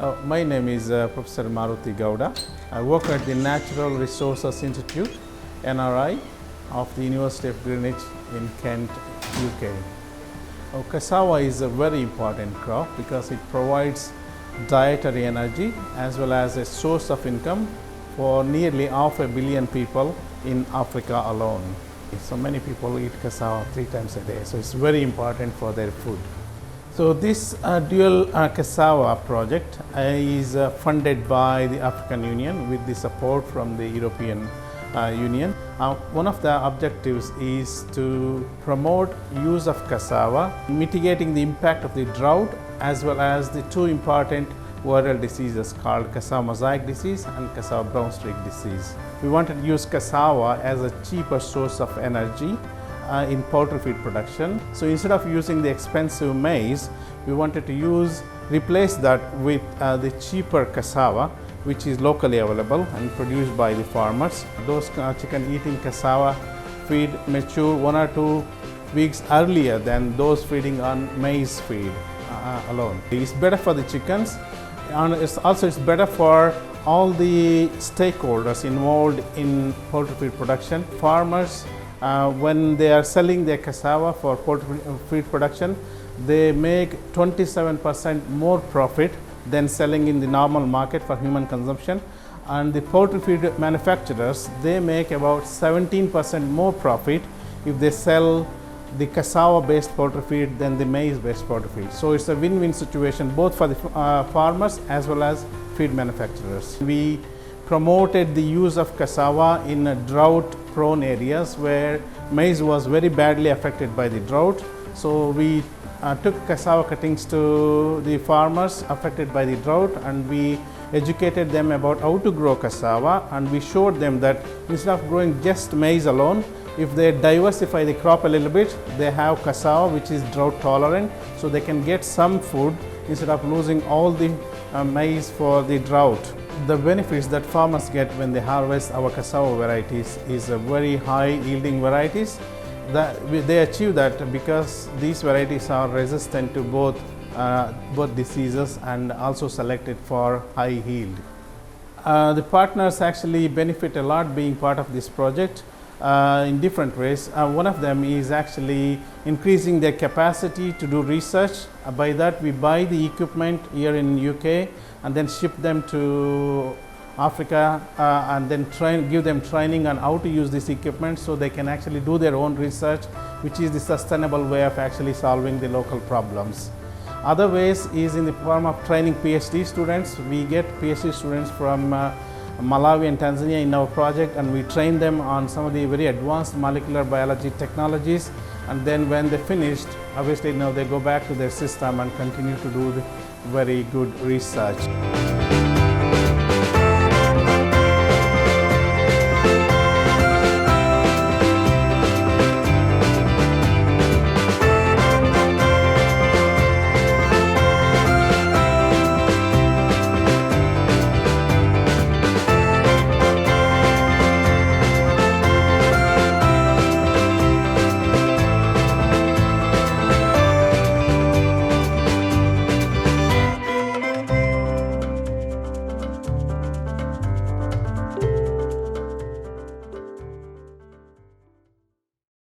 My name is Professor Maruthi Gowda. I work at the Natural Resources Institute, NRI, of the University of Greenwich in Kent, UK. Cassava is a very important crop because it provides dietary energy as well as a source of income for nearly 500 million people in Africa alone. So many people eat cassava 3 times a day, so it's very important for their food. So this Dual Cassava project is funded by the African Union with the support from the European Union. One of the objectives is to promote use of cassava, mitigating the impact of the drought as well as the 2 important viral diseases called cassava mosaic disease and cassava brown streak disease. We wanted to use cassava as a cheaper source of energy in poultry feed production. So instead of using the expensive maize, we wanted to replace that with the cheaper cassava, which is locally available and produced by the farmers. Those chicken eating cassava feed mature 1 or 2 weeks earlier than those feeding on maize feed alone. It's better for the chickens, and it's better for all the stakeholders involved in poultry feed production. Farmers, when they are selling their cassava for poultry feed production, they make 27% more profit than selling in the normal market for human consumption. And the poultry feed manufacturers, they make about 17% more profit if they sell the cassava based poultry feed than the maize based poultry feed. So it's a win-win situation both for the farmers as well as feed manufacturers. We promoted the use of cassava in drought prone areas where maize was very badly affected by the drought. So we took cassava cuttings to the farmers affected by the drought, and we educated them about how to grow cassava, and we showed them that instead of growing just maize alone, if they diversify the crop a little bit, they have cassava which is drought tolerant, so they can get some food instead of losing all the maize for the drought. The benefits that farmers get when they harvest our cassava varieties is a very high yielding varieties. They achieve that because these varieties are resistant to both diseases and also selected for high yield. The partners actually benefit a lot being part of this project in different ways. One of them is actually increasing their capacity to do research. By that, we buy the equipment here in UK and then ship them to Africa and then give them training on how to use this equipment so they can actually do their own research, which is the sustainable way of actually solving the local problems. Other ways is in the form of training PhD students. We get PhD students from Malawi and Tanzania in our project, and we train them on some of the very advanced molecular biology technologies, and then when they finished, obviously now they go back to their system and continue to do the very good research.